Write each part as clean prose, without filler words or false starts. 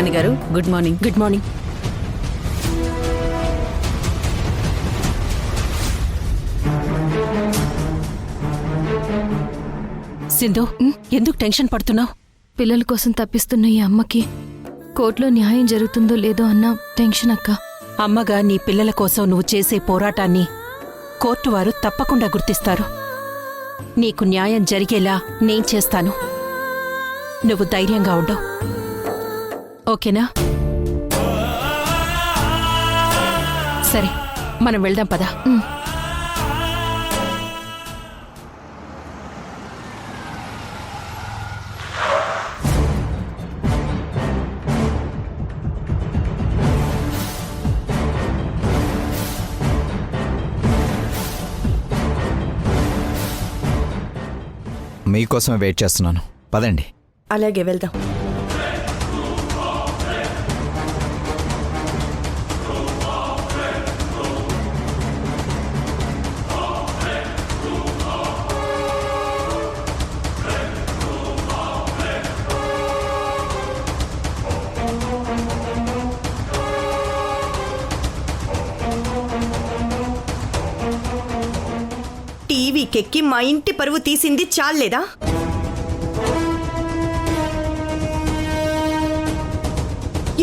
భవానీ గారు, good morning. Good morning. Sindhu, ఎందుకు tension పడుతున్నావు? పిల్లల కోసం తప్పిస్తున్న ఈ అమ్మకి కోర్టులో న్యాయం జరుగుతుందో లేదో అన్న టెన్షన్ అక్క. అమ్మగా నీ పిల్లల కోసం నువ్వు చేసే పోరాటాన్ని కోర్టు వారు తప్పకుండా గుర్తిస్తారు. నీకు న్యాయం జరిగేలా నేను చేస్తాను. నువ్వు ధైర్యంగా ఉండవు, ఓకేనా? సరే, మనం వెళ్దాం పదా. మీకోసమే వెయిట్ చేస్తున్నాను, పదండి. అలాగే వెళ్దాం. టీవీకెక్కి మా ఇంటి పరువు తీసింది చాలేదా?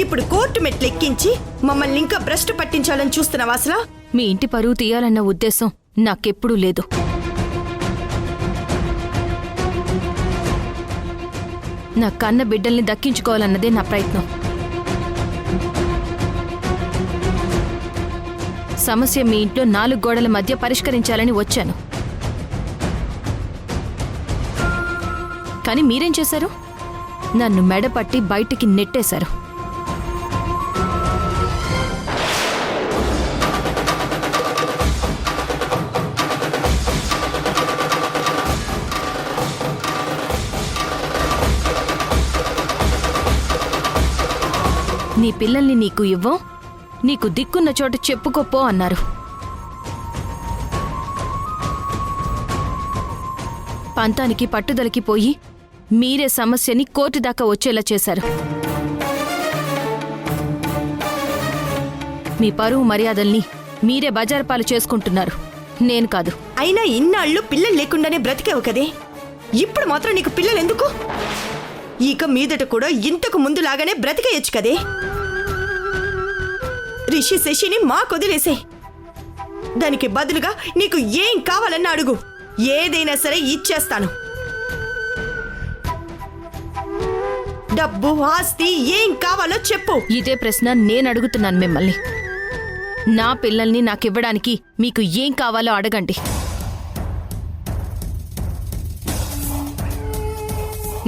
ఇప్పుడు కోర్టు మెట్లెక్కించి మమ్మల్ని ఇంకా భ్రష్టు పట్టించాలని చూస్తున్నావా? అసలు మీ ఇంటి పరువు తీయాలన్న ఉద్దేశం నాకెప్పుడూ లేదు. నా కన్న బిడ్డల్ని దక్కించుకోవాలన్నదే నా ప్రయత్నం. సమస్య మీ ఇంట్లో 4 గోడల మధ్య పరిష్కరించాలని వచ్చాను. కానీ మీరేం చేశారు? నన్ను మెడపట్టి బయటికి నెట్టేశారు. నీ పిల్లల్ని నీకు ఇవ్వం, నీకు దిక్కున్న చోట చెప్పుకోపో అన్నారు. పంతానికి పట్టుదలకి పోయి మీరే సమస్యని కోర్టు దాకా వచ్చేలా చేశారు. మీ పరువు మర్యాదల్ని మీరే బజారుపాలు చేసుకుంటున్నారు, నేను కాదు. అయినా ఇన్నాళ్ళు పిల్లలు లేకుండానే బ్రతికావు కదే, ఇప్పుడు మాత్రం నీకు పిల్లలు ఎందుకు? ఇక మీదట కూడా ఇంతకు ముందులాగానే బ్రతికేయచ్చు కదే. రిషి శశిని మాకొదిలేసే, దానికి బదులుగా నీకు ఏం కావాలన్నా అడుగు, ఏదైనా సరే ఇచ్చేస్తాను. డబ్బు, ఆస్తి ఏం కావాలో చెప్పు. ఇదే ప్రశ్న నేను అడుగుతున్నాను మిమ్మల్ని. నా పిల్లల్ని నాకివ్వడానికి మీకు ఏం కావాలో అడగండి.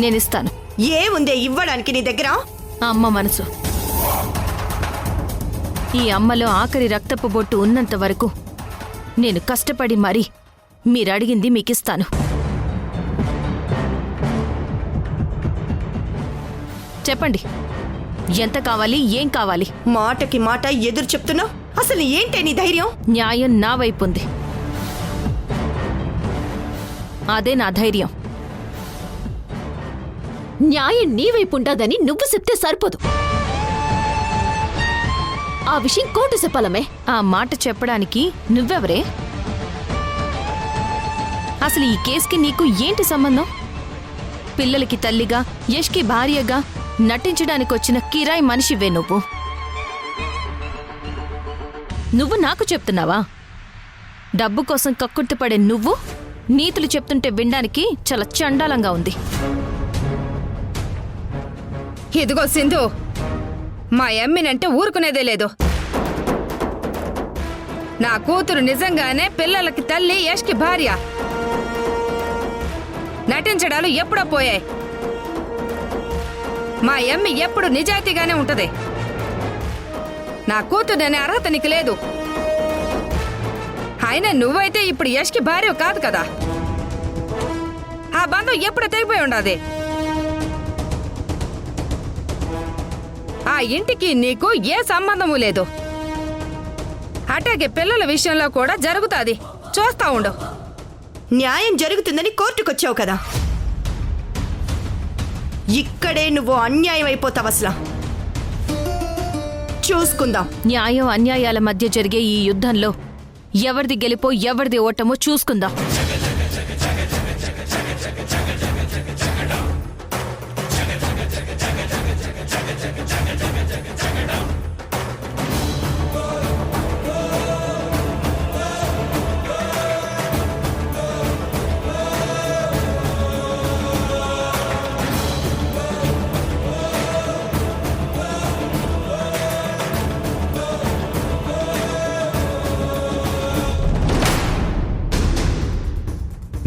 నేనిస్తాను. ఏముందే ఇవ్వడానికి నీ దగ్గర? అమ్మ మనసు. ఈ అమ్మలో ఆఖరి రక్తపు బొట్టు ఉన్నంత వరకు నేను కష్టపడి మరీ మీరడిగింది మీకిస్తాను. చెప్పండి, ఎంత కావాలి, ఏం కావాలి? మాటకి మాట ఎదురు చెప్తున్నావు. అసలు ఏంటే నీ ధైర్యం? న్యాయం నా వైపు ఉంది, అదే నా ధైర్యం. న్యాయం నీ వైపు ఉంటుందని నువ్వు చెప్తే సరిపోదు. ఆ విషయం కోర్టు చెప్పాలమే. ఆ మాట చెప్పడానికి నువ్వెవరే? అసలు ఈ కేసుకి నీకు ఏంటి సంబంధం? పిల్లలకి తల్లిగా, యష్కి భార్యగా నటించడానికొచ్చిన కిరాయి మనిషివే నువ్వు. నువ్వు నాకు చెప్తున్నావా? డబ్బు కోసం కక్కుర్తిపడే నువ్వు నీతులు చెప్తుంటే వినడానికి చాలా చండాలంగా ఉంది. ఇదిగో సింధు, మా ఎమ్మినంటే ఊరుకునేదే లేదు. నా కూతురు నిజంగానే పిల్లలకి తల్లి, యష్కి భార్య. నటించడాలు ఎప్పుడో పోయాయి. మా ఎమ్మి ఎప్పుడు నిజాయితీగానే ఉంటది. నా కూతురనే అర్హత నీకు లేదు. అయినా నువ్వైతే ఇప్పుడు యష్కి భార్య కాదు కదా. ఆ బంధం ఎప్పుడు తెగిపోయి ఉండాది. ఆ ఇంటికి నీకు ఏ సంబంధము లేదు. అటాగే పిల్లల విషయంలో కూడా జరుగుతాది, చూస్తా ఉండు. న్యాయం జరుగుతుందని కోర్టుకొచ్చావు కదా, ఇక్కడే నువ్వు అన్యాయం అయిపోతావు. అసలు చూసుకుందాం. న్యాయం అన్యాయాల మధ్య జరిగే ఈ యుద్ధంలో ఎవరిది గెలిపో ఎవరిది ఓటమో చూసుకుందాం.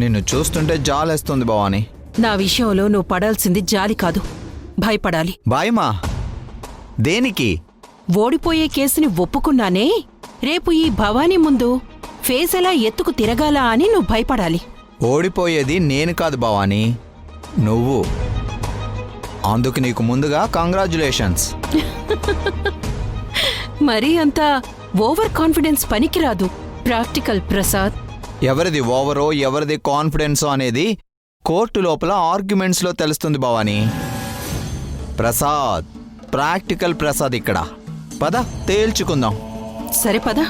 నిన్ను చూస్తుంటే జాలేస్తుంది భవాని. నా విషయంలో నువ్వు పడాల్సింది జాలి కాదు, భయపడాలి. బాయమా, దేనికి? ఓడిపోయే కేసుని ఒప్పుకున్నానే, రేపు ఈ భవానీ ముందు ఫేస్ ఎలా ఎత్తుకు తిరగాలా అని నువ్వు భయపడాలి. ఓడిపోయేది నేను కాదు భవాని, నువ్వు. అందుకు నీకు ముందుగా కంగ్రాచ్యులేషన్స్. మరీ అంత ఓవర్ కాన్ఫిడెన్స్ పనికిరాదు. ప్రాక్టికల్ ప్రసాద్. ఎవరిది ఓవరో ఎవరిది కాన్ఫిడెన్సో అనేది కోర్టు లోపల ఆర్గ్యుమెంట్స్లో తెలుస్తుంది భవాని. ప్రసాద్, ప్రాక్టికల్ ప్రసాద్ ఇక్కడ. పద తేల్చుకుందాం. సరే పద.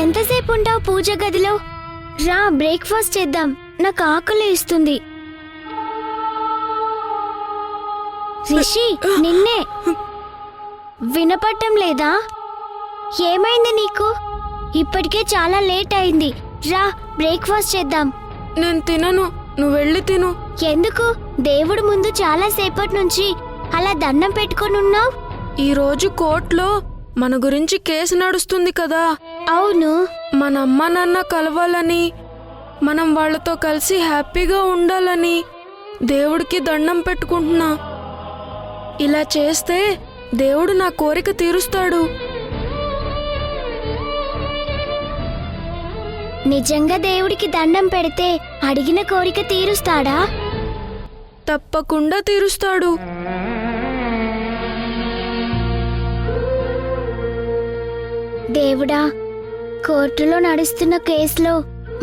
ఎంతసేపు ఉంటావు పూజ గదిలో? రా బ్రేక్ఫాస్ట్ చేద్దాం, నాకు ఆకలి ఇస్తుంది. రిషి, నిన్నే. వినపట్టం లేదా? ఏమైంది నీకు? ఇప్పటికే చాలా లేట్ అయింది. రా బ్రేక్ఫాస్ట్ చేద్దాం. నేను తినను, నువ్వు వెళ్ళి తిను. ఎందుకు? దేవుడు ముందు చాలా సేపటి నుంచి అలా దండం పెట్టుకొని ఉన్నావు. ఈరోజు కోర్టులో మన గురించి కేసు నడుస్తుంది కదా. అవును. మన అమ్మ నాన్న కలవాలని, మనం వాళ్ళతో కలిసి హ్యాపీగా ఉండాలని దేవుడికి దండం పెట్టుకుంటున్నా. ఇలా చేస్తే దేవుడు నా కోరిక తీరుస్తాడు. నిజంగా దేవుడికి దండం పెడితే అడిగిన కోరిక తీరుస్తాడా? తప్పకుండా తీరుస్తాడు. దేవుడా, కోర్టులో నడుస్తున్న కేసులో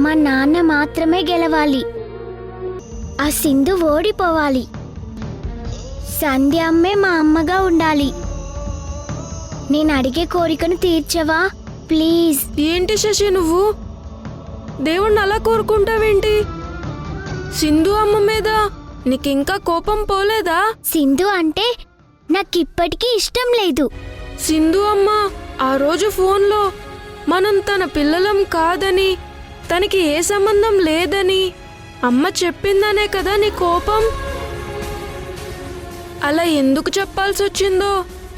మా నాన్న మాత్రమే గెలవాలి. ఆ సింధు ఓడిపోవాలి. సంధ్య అమ్మే మా అమ్మగా ఉండాలి. నేను అడిగే కోరికను తీర్చవా ప్లీజ్? ఏంటి శశి నువ్వు దేవుణ్ణి అలా కోరుకుంటావేంటి? సింధు అమ్మ మీద నీకింకా కోపం పోలేదా? సింధు అంటే నాకిప్పటికీ ఇష్టం లేదు. సింధు అమ్మ ఆ రోజు ఫోన్లో మనం తన పిల్లలం కాదని, తనకి ఏ సంబంధం లేదని అమ్మ చెప్పిందనే కదా నీ కోపం. అలా ఎందుకు చెప్పాల్సి వచ్చిందో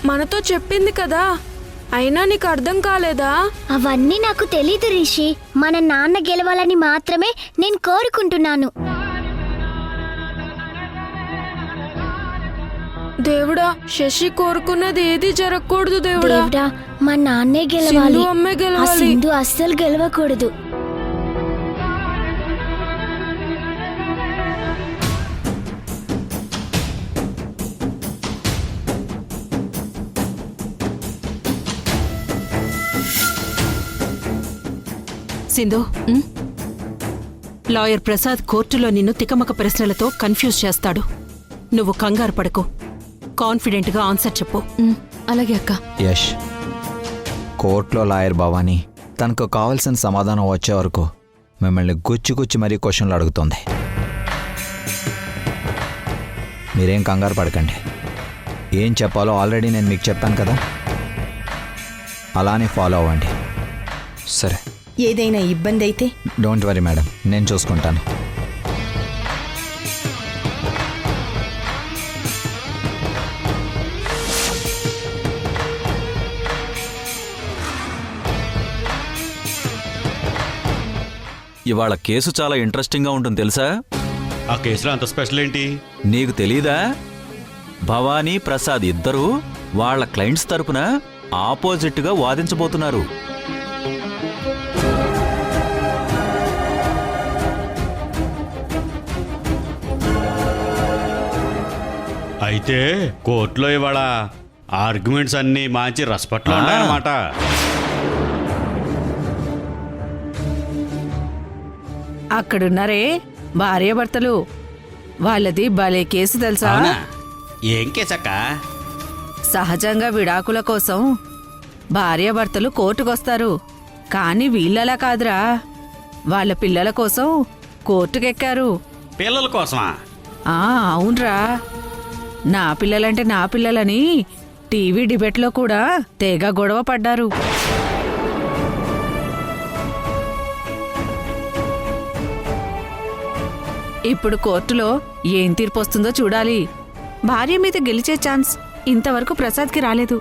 మనతో చెప్పింది కదా, అయినా నీకు అర్థం కాలేదా? అవన్నీ నాకు తెలీదు రిషి. మన నాన్న గెలవాలని మాత్రమే నేను కోరుకుంటున్నాను. దేవుడా, శశి కోరుకున్నది ఏది జరగకూడదు. దేవుడా, దేవుడా, మా నాన్నే గెలవాలి. సింధు అమ్మే ఆ గెలవాలి. సింధు అస్సలు గెలవకూడదు. సింధు, లాయర్ ప్రసాద్ కోర్టులో నిన్ను తికమక ప్రశ్నలతో కన్ఫ్యూజ్ చేస్తాడు. నువ్వు కంగారు పడకు, కాన్ఫిడెంట్గా ఆన్సర్ చెప్పు. అలాగే అక్క. యష్, కోర్టులో లాయర్ భవాని తనకు కావాల్సిన సమాధానం వచ్చే వరకు మిమ్మల్ని గుచ్చి మరీ క్వశ్చన్లు అడుగుతుంది. మీరేం కంగారు పడకండి. ఏం చెప్పాలో ఆల్రెడీ నేను మీకు చెప్పాను కదా, అలానే ఫాలో అవ్వండి. సరే, ఏదైనా ఇబ్బంది అయితే డోంట్ వరీ మేడం, నేను చూసుకుంటాను. ఇవాళ కేసు చాలా ఇంట్రెస్టింగ్గా ఉంటుంది తెలుసా? ఆ కేసులో అంత స్పెషల్ ఏంటి? నీకు తెలీదా? భవానీ ప్రసాద్ ఇద్దరూ వాళ్ళ క్లయింట్స్ తరపున ఆపోజిట్గా వాదించబోతున్నారు. అయితే కోర్టులో ఇవాళ ఆర్గ్యుమెంట్స్ అన్నీ మంచి రసపట్లో ఉన్నాయన్నమాట. అక్కడున్నారే భార్యాభర్తలు, వాళ్ళది భలే కేసు తెలుసా? అవునా? ఏం కేసక్క? సహజంగా విడాకుల కోసం భార్యాభర్తలు కోర్టుకొస్తారు, కానీ వీళ్ళలా కాదురా, వాళ్ళ పిల్లల కోసం కోర్టుకెక్కారు. పిల్లల కోసమా? అవునరా, నా పిల్లలంటే నా పిల్లలని టీవీ డిబేట్లో కూడా తెగ గొడవ పడ్డారు. ఇప్పుడు కోర్టులో ఏం తీర్పు వస్తుందో చూడాలి. భార్య మీద గెలిచే ఛాన్స్ ఇంతవరకు ప్రసాద్కి రాలేదు.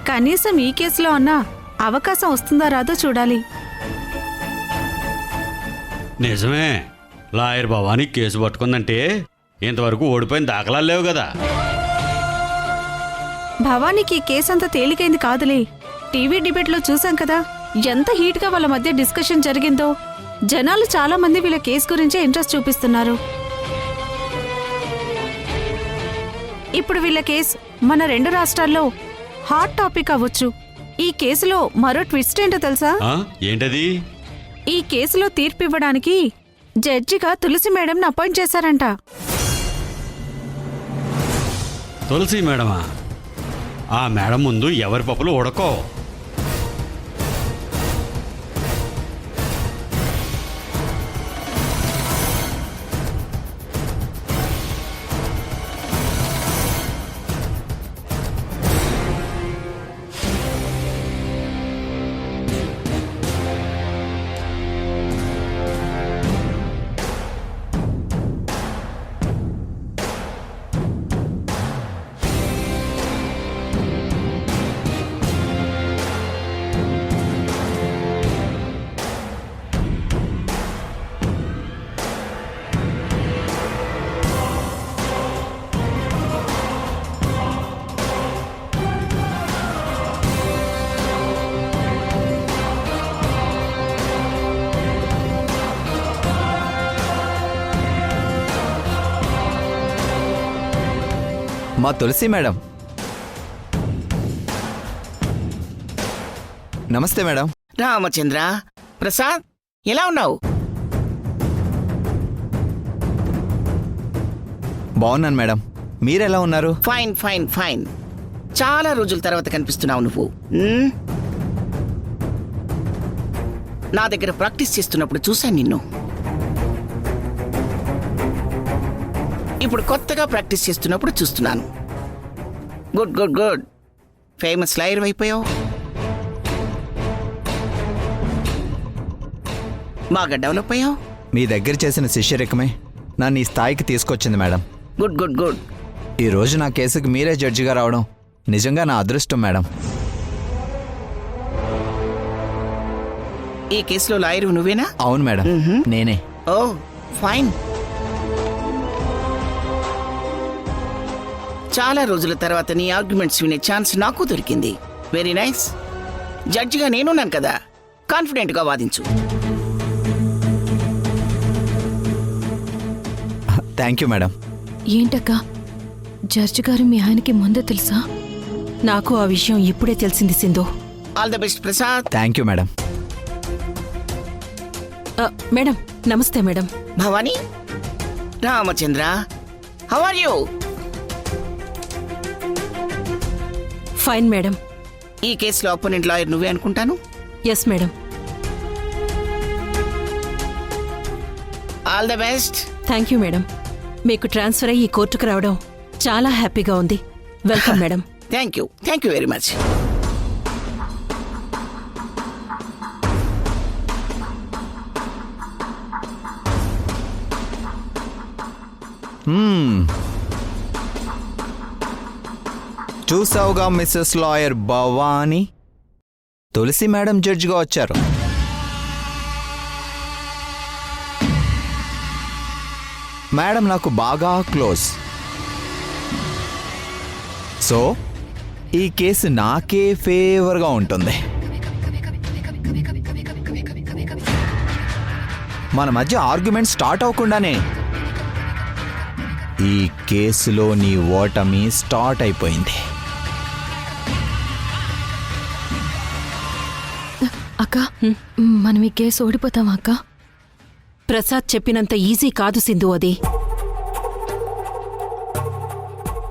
కనీసం ఈ కేసులో అన్నా అవకాశం వస్తుందా రాదో చూడాలి. నిజమే, లాయర్ భవానీ కేసు పట్టుకుందంటే ఇంతవరకు ఓడిపోయిన దాఖలాలు లేవు కదా. భవానీకి ఈ కేసు అంత తేలికైంది కాదులే. టీవీ డిబేట్లో చూసాం కదా ఎంత హీట్గా వాళ్ళ మధ్య డిస్కషన్ జరిగిందో. జనాలు చాలా మంది వీళ్ళ కేసు గురించే ఇంట్రెస్ట్ చూపిస్తున్నారు. ఇప్పుడు వీళ్ళ కేసు మన 2 రాష్ట్రాల్లో హాట్ టాపిక్ అవ్వచ్చు. ఈ కేసులో మరో ట్విస్ట్ ఏంటో తెలుసా? ఏంటది? ఈ కేసులో తీర్పు ఇవ్వడానికి జడ్జిగా తులసి మేడంని అపాయింట్ చేశారంట. తులసి మేడమా? ఆ మేడం ముందు ఎవరి పప్పులు ఉడకో. మా తులసి మేడం. నమస్తే మేడం. రామచంద్ర, ప్రసాద్, ఎలా ఉన్నావు? బాగున్నాను మేడం, మీరెలా ఉన్నారు? Fine fine fine. చాలా రోజుల తర్వాత కనిపిస్తున్నావు నువ్వు. నా దగ్గర ప్రాక్టీస్ చేస్తున్నప్పుడు చూశాను నిన్ను. ఇప్పుడు కొత్తగా ప్రాక్టీస్ చేస్తున్నప్పుడు చూస్తున్నాను. Good good good. Famous lawyer అయిపోయావు. బాగా డెవలప్ అయ్యావు. మీ దగ్గర చేసిన శిష్యరికమే నన్ను ఈ స్థాయికి తీసుకొచ్చింది మేడం. Good good good. ఈరోజు నా కేసుకి మీరే జడ్జిగా రావడం నిజంగా నా అదృష్టం మేడం. ఈ కేసులో లాయర్ నువ్వేనా? అవును మేడం, నేనే. Oh fine. చాలా రోజుల తర్వాత నీ ఆర్గ్యుమెంట్స్ వినే ఛాన్స్ నాకు దొరికింది. Very nice. జడ్జిగా నేనున్నాను కదా, కాన్ఫిడెంట్గా వాదించు. Thank you madam. ఏంటక్కా, జడ్జి గారు మీ ఆయనకి ముందే తెలుసా? నాకు ఆ విషయం ఇప్పుడే తెలిసింది Sindhu. All the best Prasad. Thank you madam. Madam నమస్తే madam. Bhavani, Ramachandra, how are you? Fine madam. ఈ కేసులో అపోనెంట్ లాయర్ నువ్వే అనుకుంటాను. Yes madam. All the best. Thank you madam. మీకు ట్రాన్స్ఫర్ అయ్యి ఈ కోర్టుకు రావడం చాలా హ్యాపీగా ఉంది. Welcome madam. Thank you very much. చూసావుగా Mrs lawyer Bhavani, Tulasi madam జడ్జిగా వచ్చారు. మేడం నాకు బాగా క్లోజ్. సో ఈ కేసు నాకే ఫేవర్గా ఉంటుంది. మన మధ్య ఆర్గ్యుమెంట్ స్టార్ట్ అవ్వకుండానే ఈ కేసులో నీ ఓటమి స్టార్ట్ అయిపోయింది. అక్క మనం ఈ కేసు ఓడిపోతామా అక్క? ప్రసాద్ చెప్పినంత ఈజీ కాదు సింధు అది.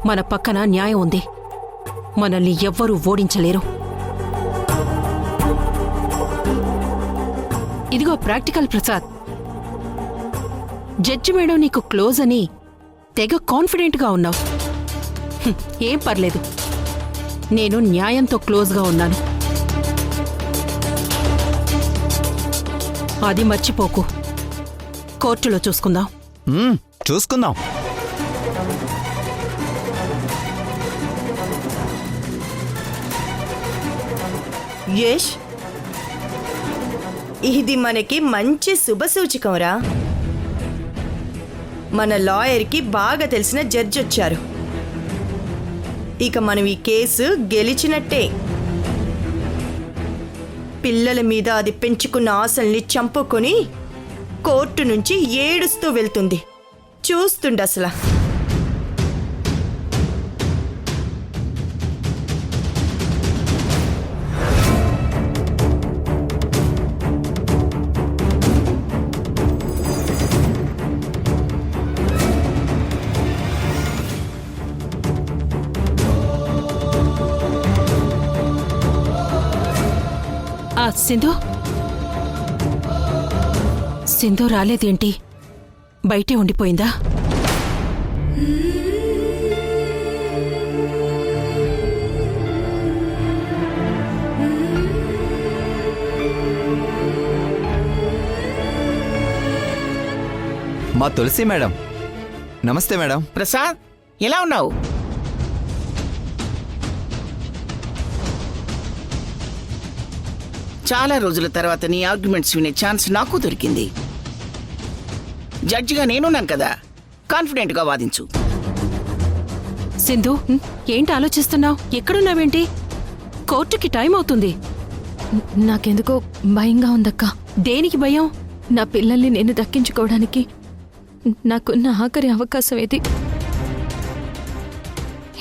మన పక్కన న్యాయం ఉంది. మనల్ని ఎవ్వరూ ఓడించలేరు. ఇదిగో ప్రాక్టికల్ ప్రసాద్. జడ్జి మేడం నీకు క్లోజ్ అని తెగ కాన్ఫిడెంట్గా ఉన్నావు. ఏం పర్లేదు, నేను న్యాయంతో క్లోజ్గా ఉన్నాను. అది మర్చిపోకు. కోర్టులో చూసుకుందాం. చూసుకుందాం. యష్, ఇది మనకి మంచి శుభసూచకంరా. మన లాయర్కి బాగా తెలిసిన జడ్జి వచ్చారు. ఇక మనం ఈ కేసు గెలిచినట్టే. పిల్లల మీద అది పెంచుకున్న ఆశల్ని చంపుకొని కోర్టు నుంచి ఏడుస్తూ వెళ్తుంది. చూస్తుండ అసలు. సింధు సింధు రాలేదేంటి? బయటే ఉండిపోయిందా? మా తులసి మేడం. నమస్తే మేడం. ప్రసాద్, ఎలా ఉన్నావు? చాలా రోజుల తర్వాత నీ ఆర్గ్యుమెంట్స్ వినే ఛాన్స్ నాకు దొరికింది. జడ్జిగా నేనున్నాను కదా, కాన్ఫిడెంట్గా వాదించు. సింధు, ఏంటి ఆలోచిస్తున్నావు? ఎక్కడున్నావేంటి? కోర్టుకి టైం అవుతుంది. నాకెందుకో భయంగా ఉందక్క. దేనికి భయం? నా పిల్లల్ని నేను దక్కించుకోవడానికి నాకున్న ఆఖరి అవకాశం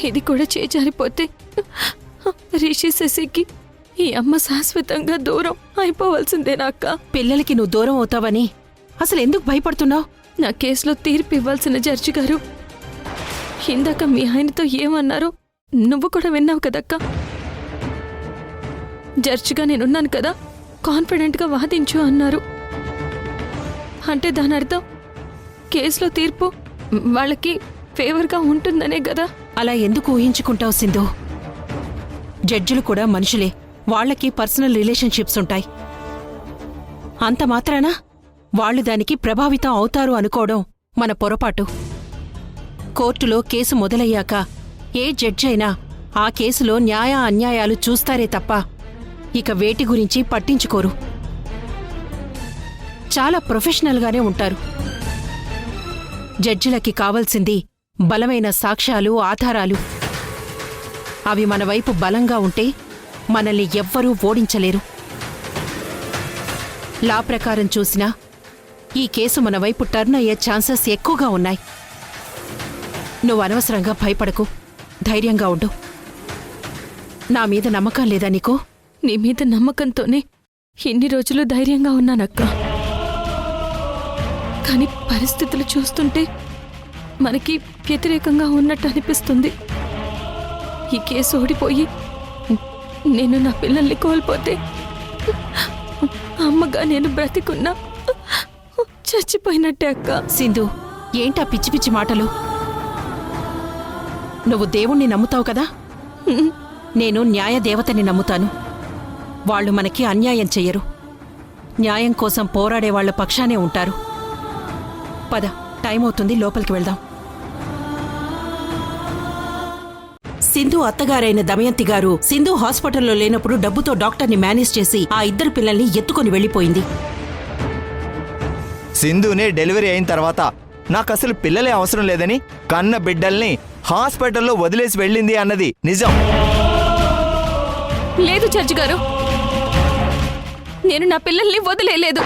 ఇది కూడా చేజారిపోతే రిషి శశికి ఈ అమ్మ శాశ్వతంగా దూరం అయిపోవాల్సిందేనా అక్క? పిల్లలకి నువ్వు దూరం అవుతావని అసలు ఎందుకు భయపడుతున్నావు? నా కేసులో తీర్పు ఇవ్వాల్సిన జడ్జి గారు ఇందాక మీ ఆయనతో ఏమన్నారో నువ్వు కూడా విన్నావు కదక్క. జడ్జిగా నేనున్నాను కదా, కాన్ఫిడెంట్గా వాదించు అన్నారు. అంటే దాని అర్థం కేసులో తీర్పు వాళ్ళకి ఫేవర్గా ఉంటుందనే కదా. అలా ఎందుకు ఊహించుకుంటావు సింధు? జడ్జిలు కూడా మనుషులే. వాళ్లకి పర్సనల్ రిలేషన్షిప్స్ ఉంటాయి. అంత మాత్రాన వాళ్ళు దానికి ప్రభావితం అవుతారు అనుకోవడం మన పొరపాటు. కోర్టులో కేసు మొదలయ్యాక ఏ జడ్జి అయినా ఆ కేసులో న్యాయ అన్యాయాలు చూస్తారే తప్ప ఇక వేటి గురించి పట్టించుకోరు. చాలా ప్రొఫెషనల్గానే ఉంటారు. జడ్జిలకి కావాల్సింది బలమైన సాక్ష్యాలు, ఆధారాలు. అవి మన వైపు బలంగా ఉంటే మనల్ని ఎవ్వరూ ఓడించలేరు. లా ప్రకారం చూసినా ఈ కేసు మన వైపు టర్న్ అయ్యే ఛాన్సెస్ ఎక్కువగా ఉన్నాయి. నువ్వు అనవసరంగా భయపడకు, ధైర్యంగా ఉండు. నా మీద నమ్మకం లేదా నీకు? నీ మీద నమ్మకంతోనే ఇన్ని రోజులు ధైర్యంగా ఉన్నానక్క. కానీ పరిస్థితులు చూస్తుంటే మనకి వ్యతిరేకంగా ఉన్నట్టు అనిపిస్తుంది. ఈ కేసు ఓడిపోయి నేను నా పిల్లల్ని కోల్పోతే అమ్మగా నేను బ్రతికున్నా చచ్చిపోయినట్టే అక్క. సింధు, ఏంటా పిచ్చి పిచ్చి మాటలు? నువ్వు దేవుణ్ణి నమ్ముతావు కదా, నేను న్యాయదేవతని నమ్ముతాను. వాళ్ళు మనకి అన్యాయం చెయ్యరు. న్యాయం కోసం పోరాడే వాళ్ల పక్షానే ఉంటారు. పద, టైం అవుతుంది, లోపలికి వెళ్దాం. సింధు అత్తగారైన దమయంతి గారు సింధు హాస్పిటల్లో లేనప్పుడు డబ్బుతో డాక్టర్ని మేనేజ్ చేసి ఆ ఇద్దరు పిల్లల్ని ఎత్తుకొని వెళ్లిపోయింది. సింధునే డెలివరీ అయిన తర్వాత నాకసలు పిల్లలే అవసరం లేదని కన్న బిడ్డల్ని హాస్పిటల్లో వదిలేసి వెళ్ళింది అన్నది నిజం. లేదు జడ్జి గారు, నేను నా పిల్లల్ని వదిలేయలేదు.